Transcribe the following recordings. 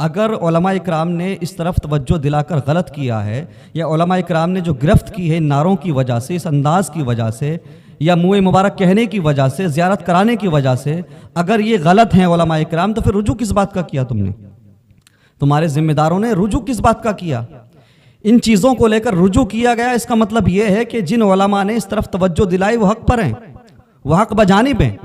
اگر علماء اکرام نے اس طرف توجہ دلا کر غلط کیا ہے، یا علماء اکرام نے جو گرفت کی ہے ان نعروں کی وجہ سے، اس انداز کی وجہ سے، یا منہ مبارک کہنے کی وجہ سے، زیارت کرانے کی وجہ سے، اگر یہ غلط ہیں علماء اکرام، تو پھر رجوع کس بات کا کیا تم نے؟ تمہارے ذمہ داروں نے رجوع کس بات کا کیا؟ ان چیزوں کو لے کر رجوع کیا گیا، اس کا مطلب یہ ہے کہ جن علماء نے اس طرف توجہ دلائی وہ حق پر ہیں، وہ حق بجانب ہیں۔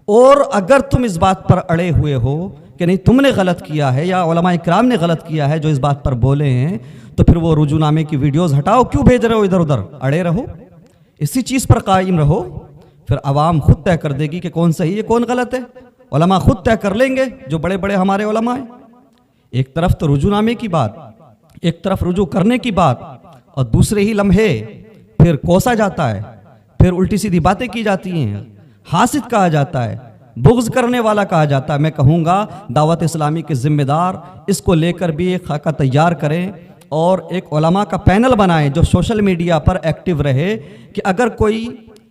اور اگر تم اس بات پر اڑے ہوئے ہو کہ نہیں تم نے غلط کیا ہے یا علماء اکرام نے غلط کیا ہے جو اس بات پر بولے ہیں، تو پھر وہ رجوع نامے کی ویڈیوز ہٹاؤ، کیوں بھیج رہے ہو ادھر ادھر؟ اڑے رہو، اسی چیز پر قائم رہو، پھر عوام خود طے کر دے گی کہ کون صحیح ہے کون غلط ہے۔ علماء خود طے کر لیں گے، جو بڑے بڑے ہمارے علماء ہیں۔ ایک طرف تو رجوع نامے کی بات، ایک طرف رجوع کرنے کی بات، اور دوسرے ہی لمحے پھر کوسا جاتا ہے، پھر الٹی سیدھی باتیں کی جاتی ہیں، حاسد کہا جاتا ہے، بغض کرنے والا کہا جاتا ہے۔ میں کہوں گا دعوت اسلامی کے ذمہ دار اس کو لے کر بھی ایک خاکہ تیار کریں اور ایک علماء کا پینل بنائیں جو سوشل میڈیا پر ایکٹیو رہے، کہ اگر کوئی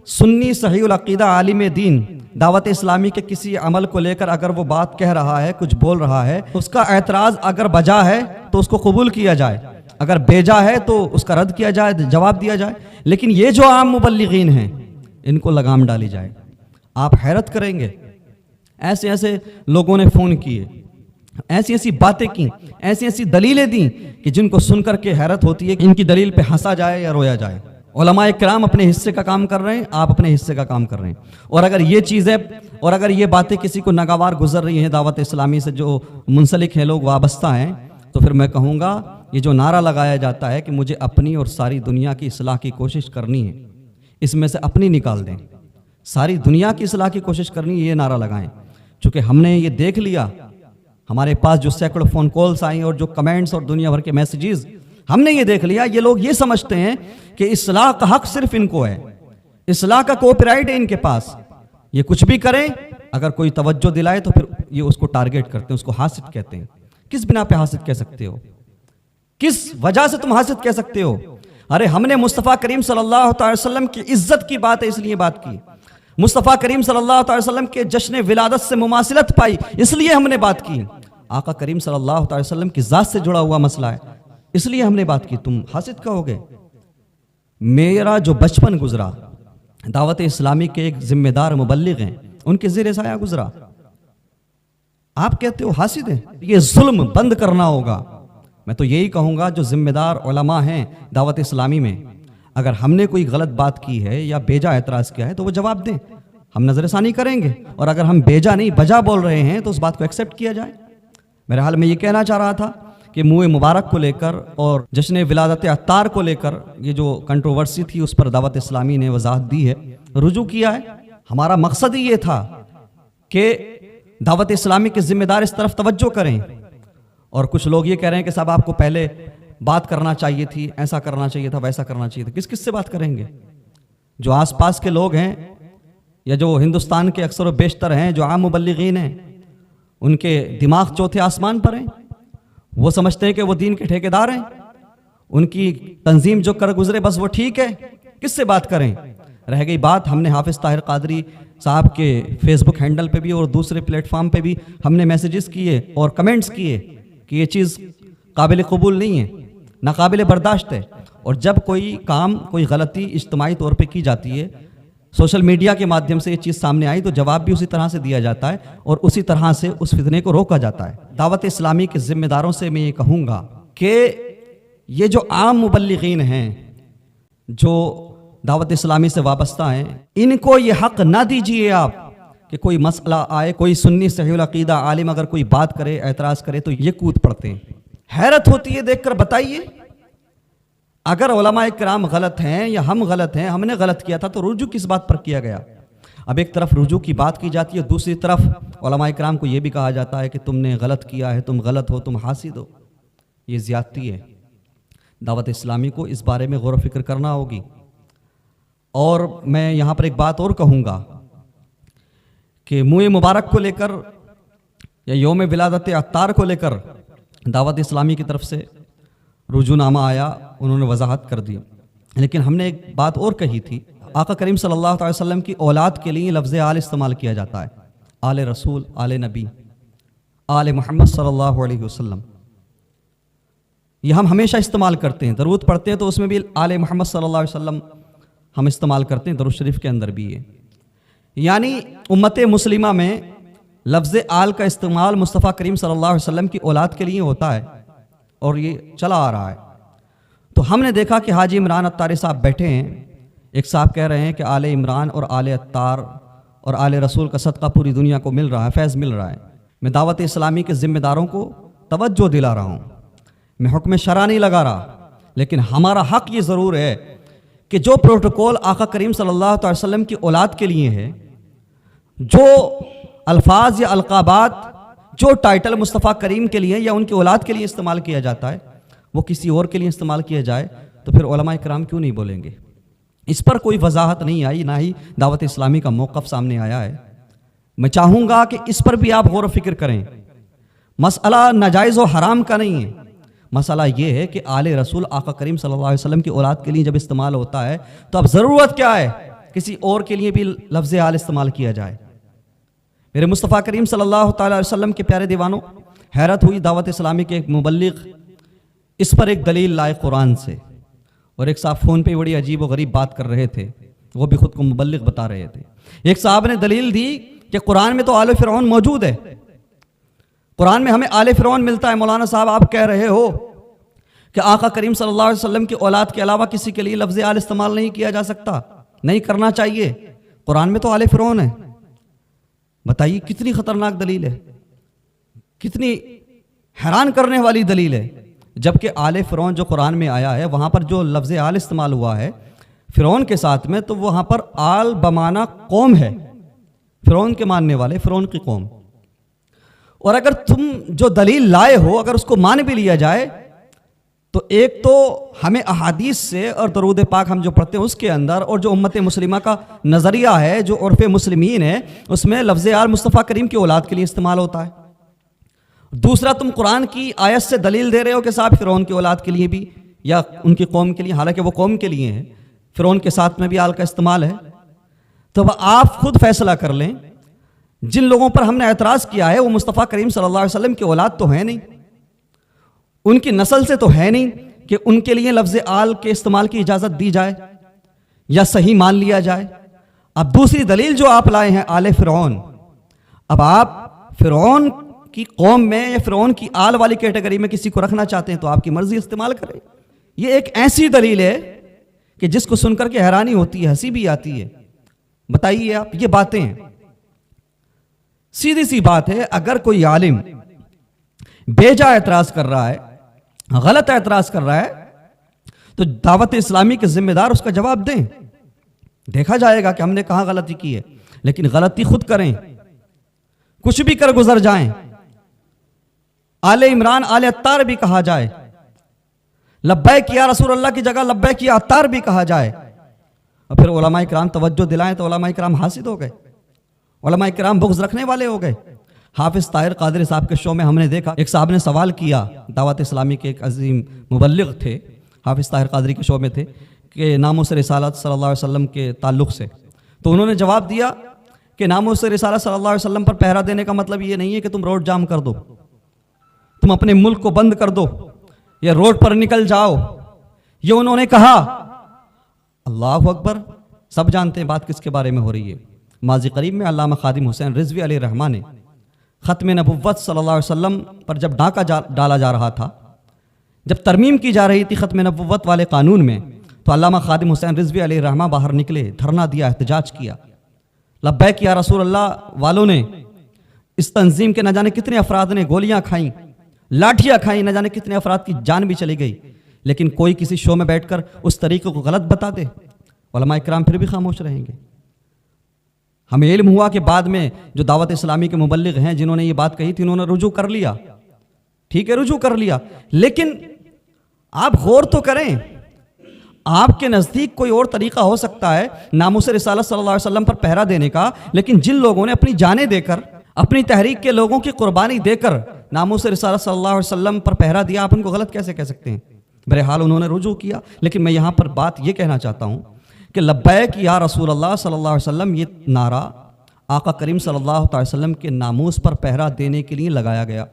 سنی صحیح العقیدہ عالم دین دعوت اسلامی کے کسی عمل کو لے کر اگر وہ بات کہہ رہا ہے، کچھ بول رہا ہے، اس کا اعتراض اگر بجا ہے تو اس کو قبول کیا جائے، اگر بیجا ہے تو اس کا رد کیا جائے، جواب دیا جائے۔ لیکن یہ جو عام مبلغین ہیں ان کو لگام ڈالی جائے۔ آپ حیرت کریں گے، ایسے ایسے لوگوں نے فون کیے، ایسی ایسی باتیں کی، ایسی ایسی دلیلیں دیں کہ جن کو سن کر کے حیرت ہوتی ہے کہ ان کی دلیل پہ ہنسا جائے یا رویا جائے۔ علماء کرام اپنے حصے کا کام کر رہے ہیں، آپ اپنے حصے کا کام کر رہے ہیں، اور اگر یہ چیزیں اور اگر یہ باتیں کسی کو ناگوار گزر رہی ہیں دعوت اسلامی سے جو منسلک ہیں، لوگ وابستہ ہیں، تو پھر میں کہوں گا یہ جو نعرہ لگایا جاتا ہے کہ مجھے اپنی اور ساری دنیا کی اصلاح کی کوشش کرنی ہے، اس میں سے اپنی نکال دیں، ساری دنیا کی اصلاح کی کوشش کرنی ہے، یہ نعرہ لگائیں۔ چونکہ ہم نے یہ دیکھ لیا، ہمارے پاس جو سینکڑوں فون کالز آئیں اور جو کمنٹس اور دنیا بھر کے میسیجز، ہم نے یہ دیکھ لیا یہ لوگ یہ سمجھتے ہیں کہ اصلاح کا حق صرف ان کو ہے، اصلاح کا کاپی رائٹ ہے ان کے پاس، یہ کچھ بھی کریں، اگر کوئی توجہ دلائے تو پھر یہ اس کو ٹارگیٹ کرتے ہیں، اس کو حاسد کہتے ہیں۔ کس بنا پہ حاسد کہہ سکتے ہو؟ کس وجہ سے تم حاسد کہہ سکتے ہو؟ ارے ہم نے مصطفیٰ کریم صلی اللہ علیہ وسلم کی عزت کی بات ہے اس لیے بات کی، مصطفیٰ کریم صلی اللہ علیہ وسلم کے جشن ولادت سے مماثلت پائی اس لیے ہم نے بات کی، آقا کریم صلی اللہ علیہ وسلم کی ذات سے جڑا ہوا مسئلہ ہے اس لیے ہم نے بات کی، تم حاسد کہو گے؟ میرا جو بچپن گزرا دعوت اسلامی کے ایک ذمہ دار مبلغ ہیں، ان کے زیر سایہ گزرا، آپ کہتے ہو حاسد ہیں؟ یہ ظلم بند کرنا ہوگا۔ میں تو یہی کہوں گا جو ذمہ دار علماء ہیں دعوت اسلامی میں، اگر ہم نے کوئی غلط بات کی ہے یا بیجا اعتراض کیا ہے تو وہ جواب دیں، ہم نظر ثانی کریں گے، اور اگر ہم بیجا نہیں بجا بول رہے ہیں تو اس بات کو ایکسیپٹ کیا جائے۔ میرے حال میں یہ کہنا چاہ رہا تھا کہ منہ مبارک کو لے کر اور جشن ولادت عطار کو لے کر یہ جو کنٹروورسی تھی اس پر دعوت اسلامی نے وضاحت دی ہے، رجوع کیا ہے۔ ہمارا مقصد ہی یہ تھا کہ دعوت اسلامی کے ذمہ دار اس طرف توجہ کریں، اور کچھ لوگ یہ کہہ رہے ہیں کہ صاحب آپ کو پہلے بات کرنا چاہیے تھی، ایسا کرنا چاہیے تھا، ویسا کرنا چاہیے تھا۔ کس سے بات کریں گے؟ جو آس پاس کے لوگ ہیں یا جو ہندوستان کے اکثر و بیشتر ہیں، جو عام مبلغین ہیں، ان کے دماغ چوتھے آسمان پر ہیں، وہ سمجھتے ہیں کہ وہ دین کے ٹھیکیدار ہیں، ان کی تنظیم جو کر گزرے بس وہ ٹھیک ہے، کس سے بات کریں؟ رہ گئی بات، ہم نے حافظ طاہر قادری صاحب کے فیس بک ہینڈل پہ بھی اور دوسرے پلیٹ فارم پہ بھی ہم نے میسیجز کیے اور کمنٹس کیے کہ یہ چیز قابل قبول نہیں ہے، ناقابل برداشت ہے، اور جب کوئی کام کوئی غلطی اجتماعی طور پہ کی جاتی ہے، سوشل میڈیا کے مادھیم سے یہ چیز سامنے آئی تو جواب بھی اسی طرح سے دیا جاتا ہے اور اسی طرح سے اس فتنے کو روکا جاتا ہے۔ دعوت اسلامی کے ذمہ داروں سے میں یہ کہوں گا کہ یہ جو عام مبلغین ہیں جو دعوت اسلامی سے وابستہ ہیں، ان کو یہ حق نہ دیجیے آپ کہ کوئی مسئلہ آئے، کوئی سنی صحیح العقیدہ عالم اگر کوئی بات کرے، اعتراض کرے تو یہ کود پڑتے ہیں۔ حیرت ہوتی ہے دیکھ کر، بتائیے اگر علماء کرام غلط ہیں یا ہم غلط ہیں، ہم نے غلط کیا تھا تو رجوع کس بات پر کیا گیا؟ اب ایک طرف رجوع کی بات کی جاتی ہے، دوسری طرف علماء کرام کو یہ بھی کہا جاتا ہے کہ تم نے غلط کیا ہے، تم غلط ہو، تم حاسد ہو۔ یہ زیادتی ہے۔ دعوت اسلامی کو اس بارے میں غور و فکر کرنا ہوگی۔ اور میں یہاں پر ایک بات اور کہوں گا کہ منہ مبارک کو لے کر یا یوم ولادت عطار کو لے کر دعوت اسلامی کی طرف سے رجوع نامہ آیا، انہوں نے وضاحت کر دی، لیکن ہم نے ایک بات اور کہی تھی، آقا کریم صلی اللہ علیہ وسلم کی اولاد کے لیے لفظ آل استعمال کیا جاتا ہے، آل رسول، آل نبی، آل محمد صلی اللہ علیہ وسلم، یہ ہم ہمیشہ استعمال کرتے ہیں، درود پڑھتے ہیں تو اس میں بھی آل محمد صلی اللہ علیہ وسلم ہم استعمال کرتے ہیں، درود شریف کے اندر بھی ہے۔ یعنی امت مسلمہ میں لفظ آل کا استعمال مصطفیٰ کریم صلی اللہ علیہ وسلم کی اولاد کے لیے ہوتا ہے اور یہ چلا آ رہا ہے۔ تو ہم نے دیکھا کہ حاجی عمران عطاری صاحب بیٹھے ہیں، ایک صاحب کہہ رہے ہیں کہ آل عمران اور آل عطار اور آل رسول کا صدقہ پوری دنیا کو مل رہا ہے، فیض مل رہا ہے۔ میں دعوت اسلامی کے ذمہ داروں کو توجہ دلا رہا ہوں، میں حکم شرع نہیں لگا رہا، لیکن ہمارا حق یہ ضرور ہے کہ جو پروٹوکول آقا کریم صلی اللہ علیہ وسلم کی اولاد کے لیے ہے، جو الفاظ یا القابات، جو ٹائٹل مصطفیٰ کریم کے لیے یا ان کی اولاد کے لیے استعمال کیا جاتا ہے، وہ کسی اور کے لیے استعمال کیا جائے تو پھر علماء کرام کیوں نہیں بولیں گے؟ اس پر کوئی وضاحت نہیں آئی، نہ ہی دعوت اسلامی کا موقف سامنے آیا ہے۔ میں چاہوں گا کہ اس پر بھی آپ غور و فکر کریں۔ مسئلہ ناجائز و حرام کا نہیں ہے، مسئلہ یہ ہے کہ آل رسول آقا کریم صلی اللہ علیہ وسلم کی اولاد کے لیے جب استعمال ہوتا ہے تو اب ضرورت کیا ہے کسی اور کے لیے بھی لفظ آل استعمال کیا جائے؟ میرے مصطفیٰ کریم صلی اللہ تعالیٰ علیہ وسلم کے پیارے دیوانوں، حیرت ہوئی دعوت اسلامی کے ایک مبلغ اس پر ایک دلیل لائے قرآن سے، اور ایک صاحب فون پہ بڑی عجیب و غریب بات کر رہے تھے، وہ بھی خود کو مبلغ بتا رہے تھے۔ ایک صاحب نے دلیل دی کہ قرآن میں تو آل فرعون موجود ہے، قرآن میں ہمیں آل فرعون ملتا ہے۔ مولانا صاحب آپ کہہ رہے ہو کہ آقا کریم صلی اللہ علیہ وسلم کی اولاد کے علاوہ کسی کے لیے لفظ آل استعمال نہیں کیا جا سکتا، نہیں کرنا چاہیے، قرآن میں تو آل فرعون ہے۔ بتائیے کتنی خطرناک دلیل ہے، کتنی حیران کرنے والی دلیل ہے، جبکہ آل فرعون جو قرآن میں آیا ہے وہاں پر جو لفظ آل استعمال ہوا ہے فرعون کے ساتھ میں، تو وہاں پر آل بمعنی قوم ہے، فرعون کے ماننے والے، فرعون کی قوم۔ اور اگر تم جو دلیل لائے ہو اگر اس کو مان بھی لیا جائے تو ایک تو ہمیں احادیث سے اور درود پاک ہم جو پڑھتے ہیں اس کے اندر، اور جو امت مسلمہ کا نظریہ ہے، جو عرف مسلمین ہے، اس میں لفظ آل مصطفیٰ کریم کی اولاد کے لیے استعمال ہوتا ہے۔ دوسرا، تم قرآن کی آیت سے دلیل دے رہے ہو کہ صاحب فرعون کی اولاد کے لیے بھی یا ان کی قوم کے لیے، حالانکہ وہ قوم کے لیے ہے، فرعون کے ساتھ میں بھی آل کا استعمال ہے۔ تو آپ خود فیصلہ کر لیں، جن لوگوں پر ہم نے اعتراض کیا ہے وہ مصطفیٰ کریم صلی اللہ علیہ وسلم کی اولاد تو ہے نہیں، ان کی نسل سے تو ہے نہیں کہ ان کے لیے لفظ آل کے استعمال کی اجازت دی جائے یا صحیح مان لیا جائے۔ اب دوسری دلیل جو آپ لائے ہیں آل فرعون، اب آپ فرعون کی قوم میں یا فرعون کی آل والی کیٹیگری میں کسی کو رکھنا چاہتے ہیں تو آپ کی مرضی استعمال کریں۔ یہ ایک ایسی دلیل ہے کہ جس کو سن کر کے حیرانی ہوتی ہے، ہنسی بھی آتی ہے۔ بتائیے آپ، یہ باتیں ہیں، سیدھی سی بات ہے، اگر کوئی عالم بیجا اعتراض کر رہا ہے، غلط اعتراض کر رہا ہے، تو دعوت اسلامی کے ذمہ دار اس کا جواب دیں، دیکھا جائے گا کہ ہم نے کہاں غلطی کی ہے، لیکن غلطی خود کریں، کچھ بھی کر گزر جائیں، آل عمران آل عطار بھی کہا جائے، لبیک یا رسول اللہ کی جگہ لبیک یا عطار بھی کہا جائے، اور پھر علماء کرام توجہ دلائیں تو علماء کرام حاسد ہو گئے، علماء کرام بغض رکھنے والے ہو گئے۔ حافظ طاہر قادری صاحب کے شو میں ہم نے دیکھا، ایک صاحب نے سوال کیا، دعوت اسلامی کے ایک عظیم مبلغ تھے، حافظ طاہر قادری کے شو میں تھے، کہ ناموس رسالت صلی اللہ علیہ وسلم کے تعلق سے، تو انہوں نے جواب دیا کہ ناموس رسالت صلی اللہ علیہ وسلم پر پہرا دینے کا مطلب یہ نہیں ہے کہ تم روڈ جام کر دو، تم اپنے ملک کو بند کر دو یا روڈ پر نکل جاؤ، یہ انہوں نے کہا۔ اللہ اکبر، سب جانتے ہیں بات کس کے بارے میں ہو رہی ہے۔ ماضی قریب میں علامہ خادم حسین رضوی علیہ الرحمہ نے ختم نبوت صلی اللہ علیہ وسلم پر جب ڈاکہ ڈالا جا رہا تھا، جب ترمیم کی جا رہی تھی ختم نبوت والے قانون میں، تو علامہ خادم حسین رضوی علیہ الرحمہ باہر نکلے، دھرنا دیا، احتجاج کیا۔ لبیک یا رسول اللہ والوں نے، اس تنظیم کے نہ جانے کتنے افراد نے گولیاں کھائیں، لاٹھیاں کھائیں، نہ جانے کتنے افراد کی جان بھی چلی گئی، لیکن کوئی کسی شو میں بیٹھ کر اس طریقے کو غلط بتا دے، علماء کرام پھر بھی خاموش رہیں گے۔ ہمیں علم ہوا کہ بعد میں جو دعوت اسلامی کے مبلغ ہیں جنہوں نے یہ بات کہی تھی، انہوں نے رجوع کر لیا، ٹھیک ہے رجوع کر لیا، لیکن آپ غور تو کریں، آپ کے نزدیک کوئی اور طریقہ ہو سکتا ہے ناموس رسالت صلی اللہ علیہ وسلم پر پہرا دینے کا، لیکن جن لوگوں نے اپنی جانیں دے کر، اپنی تحریک کے لوگوں کی قربانی دے کر ناموس رسالت صلی اللہ علیہ وسلم پر پہرا دیا، آپ ان کو غلط کیسے کہہ سکتے ہیں؟ بہرحال انہوں نے رجوع کیا، لیکن میں یہاں پر بات یہ کہنا چاہتا ہوں کہ لبیک یا رسول اللہ صلی اللہ علیہ وسلم یہ نعرہ آقا کریم صلی اللہ علیہ وسلم کے ناموس پر پہرا دینے کے لیے لگایا گیا،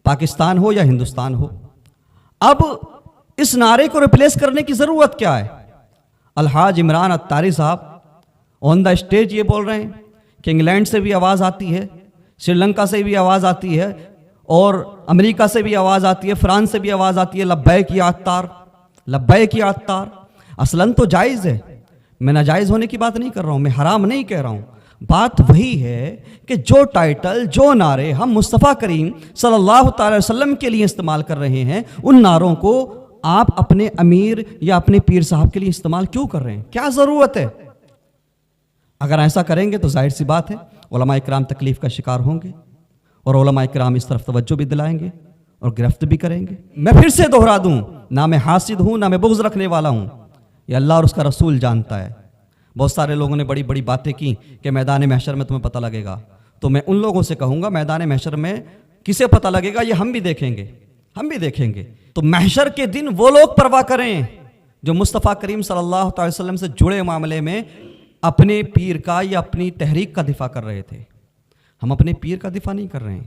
پاکستان ہو یا ہندوستان ہو۔ اب اس نعرے کو ریپلیس کرنے کی ضرورت کیا ہے؟ الحاج عمران اتاری صاحب آن دا اسٹیج یہ بول رہے ہیں کہ انگلینڈ سے بھی آواز آتی ہے، سری لنکا سے بھی آواز آتی ہے، اور امریکہ سے بھی آواز آتی ہے، فرانس سے بھی آواز آتی ہے، لبیک یا عطار، لبیک یا عطار۔ اصلاً تو جائز ہے، میں ناجائز ہونے کی بات نہیں کر رہا ہوں، میں حرام نہیں کہہ رہا ہوں، بات وہی ہے کہ جو ٹائٹل، جو نعرے ہم مصطفیٰ کریم صلی اللہ تعالی وسلم کے لیے استعمال کر رہے ہیں، ان نعروں کو آپ اپنے امیر یا اپنے پیر صاحب کے لیے استعمال کیوں کر رہے ہیں؟ کیا ضرورت ہے؟ اگر ایسا کریں گے تو ظاہر سی بات ہے علماء اکرام تکلیف کا شکار ہوں گے، اور علماء اکرام اس طرف توجہ بھی دلائیں گے اور گرفت بھی کریں گے۔ میں پھر سے دہرا دوں، نہ میں حاسد ہوں، نہ میں بغض رکھنے والا ہوں، یہ اللہ اور اس کا رسول جانتا ہے۔ بہت سارے لوگوں نے بڑی بڑی باتیں کی کہ میدان محشر میں تمہیں پتہ لگے گا، تو میں ان لوگوں سے کہوں گا میدان محشر میں کسے پتہ لگے گا یہ ہم بھی دیکھیں گے، ہم بھی دیکھیں گے۔ تو محشر کے دن وہ لوگ پرواہ کریں جو مصطفیٰ کریم صلی اللہ علیہ وسلم سے جڑے معاملے میں اپنے پیر کا یا اپنی تحریک کا دفاع کر رہے تھے۔ ہم اپنے پیر کا دفاع نہیں کر رہے ہیں،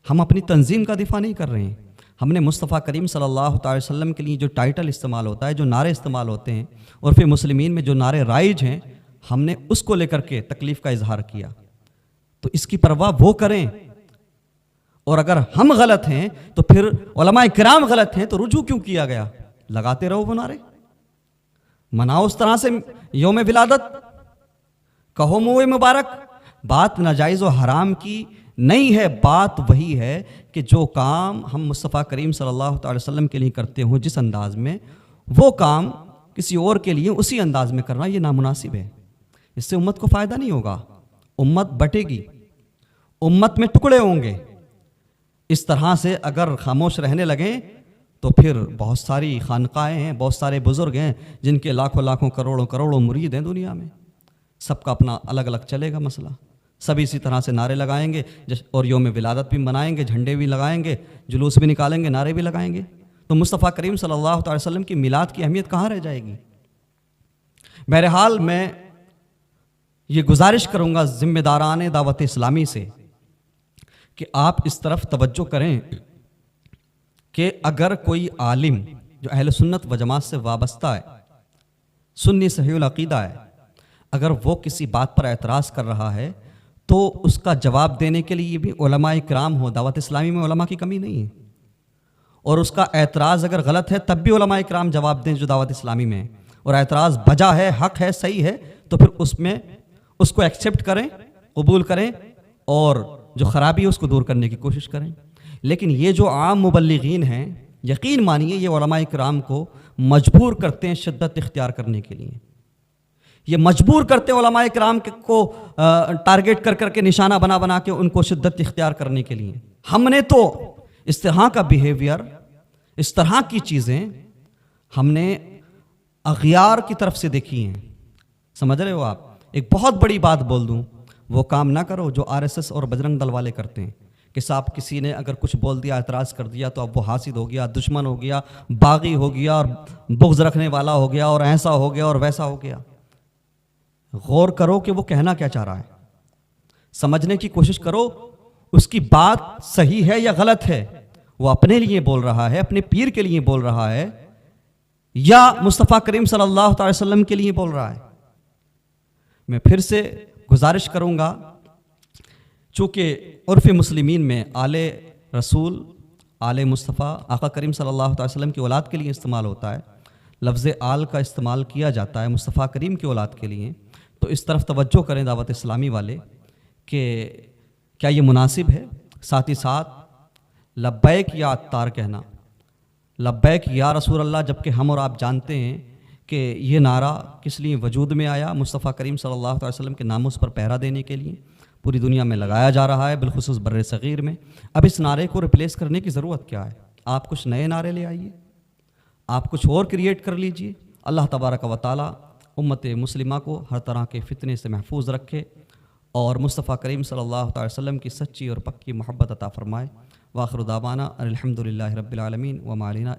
ہم اپنی تنظیم کا دفاع نہیں کر رہے ہیں، ہم نے مصطفیٰ کریم صلی اللہ علیہ وسلم کے لیے جو ٹائٹل استعمال ہوتا ہے، جو نعرے استعمال ہوتے ہیں، اور پھر مسلمین میں جو نعرے رائج ہیں، ہم نے اس کو لے کر کے تکلیف کا اظہار کیا۔ تو اس کی پرواہ وہ کریں، اور اگر ہم غلط ہیں تو پھر علماء کرام غلط ہیں، تو رجوع کیوں کیا گیا؟ لگاتے رہو وہ نعرے، مناؤ اس طرح سے یوم ولادت، کہو موئے مبارک۔ بات ناجائز و حرام کی نہیں ہے، بات وہی ہے کہ جو کام ہم مصطفیٰ کریم صلی اللہ تعالی وسلم کے لیے کرتے ہوں جس انداز میں، وہ کام کسی اور کے لیے اسی انداز میں کرنا یہ نامناسب ہے۔ اس سے امت کو فائدہ نہیں ہوگا، امت بٹے گی، امت میں ٹکڑے ہوں گے۔ اس طرح سے اگر خاموش رہنے لگیں تو پھر بہت ساری خانقاہیں ہیں، بہت سارے بزرگ ہیں جن کے لاکھوں لاکھوں کروڑوں کروڑوں مرید ہیں دنیا میں، سب کا اپنا الگ الگ چلے گا مسئلہ، سب اسی طرح سے نعرے لگائیں گے اور یوم ولادت بھی منائیں گے، جھنڈے بھی لگائیں گے، جلوس بھی نکالیں گے، نعرے بھی لگائیں گے، تو مصطفیٰ کریم صلی اللہ تعالی وسلم کی میلاد کی اہمیت کہاں رہ جائے گی؟ بہرحال میں یہ گزارش کروں گا ذمہ داران دعوت اسلامی سے کہ آپ اس طرف توجہ کریں کہ اگر کوئی عالم جو اہل سنت و جماعت سے وابستہ ہے، سنی صحیح العقیدہ ہے، اگر وہ کسی بات پر اعتراض کر رہا ہے تو اس کا جواب دینے کے لیے بھی علماء کرام ہو۔ دعوت اسلامی میں علماء کی کمی نہیں ہے، اور اس کا اعتراض اگر غلط ہے تب بھی علماء کرام جواب دیں جو دعوت اسلامی میں ہے، اور اعتراض بجا ہے، حق ہے، صحیح ہے، تو پھر اس میں اس کو ایکسیپٹ کریں، قبول کریں، اور جو خرابی ہے اس کو دور کرنے کی کوشش کریں۔ لیکن یہ جو عام مبلغین ہیں، یقین مانیے یہ علماء کرام کو مجبور کرتے ہیں شدت اختیار کرنے کے لیے، یہ مجبور کرتے ہیں علماء کرام کو ٹارگٹ کر کر کے نشانہ بنا بنا کے ان کو شدت اختیار کرنے کے لیے۔ ہم نے تو اس طرح کا بیہیویئر، اس طرح کی چیزیں ہم نے اغیار کی طرف سے دیکھی ہیں، سمجھ رہے ہو آپ؟ ایک بہت بڑی بات بول دوں، وہ کام نہ کرو جو RSS اور بجرنگ دل والے کرتے ہیں کہ صاحب کسی نے اگر کچھ بول دیا، اعتراض کر دیا تو اب وہ حاسد ہو گیا، دشمن ہو گیا، باغی ہو گیا، اور بغض رکھنے والا ہو گیا، اور ایسا ہو گیا اور ویسا ہو گیا۔ غور کرو کہ وہ کہنا کیا چاہ رہا ہے، سمجھنے کی کوشش کرو اس کی بات صحیح ہے یا غلط ہے، وہ اپنے لیے بول رہا ہے، اپنے پیر کے لیے بول رہا ہے، یا مصطفیٰ کریم صلی اللہ تعالی وسلم کے لیے بول رہا ہے۔ میں پھر سے گزارش کروں گا، چونکہ عرف مسلمین میں آل رسول، آل مصطفیٰ، آقا کریم صلی اللہ تعالی وسلم کی اولاد کے لیے استعمال ہوتا ہے، لفظ آل کا استعمال کیا جاتا ہے مصطفیٰ کریم کی اولاد کے لیے، تو اس طرف توجہ کریں دعوت اسلامی والے کہ کیا یہ مناسب ہے؟ ساتھ ہی ساتھ لبیک یا عطار کہنا، لبیک یا رسول اللہ، جبکہ ہم اور آپ جانتے ہیں کہ یہ نعرہ کس لیے وجود میں آیا؟ مصطفیٰ کریم صلی اللہ علیہ وسلم کے ناموس پر پہرا دینے کے لیے پوری دنیا میں لگایا جا رہا ہے، بالخصوص بر صغیر میں۔ اب اس نعرے کو ریپلیس کرنے کی ضرورت کیا ہے؟ آپ کچھ نئے نعرے لے آئیے، آپ کچھ اور کریٹ کر لیجئے۔ اللہ تبارک و تعالی امت مسلمہ کو ہر طرح کے فتنے سے محفوظ رکھے، اور مصطفیٰ کریم صلی اللہ تعالی وسلم کی سچی اور پکی محبت عطا فرمائے۔ وآخر دعوانا الحمدللہ رب العالمین وما علینا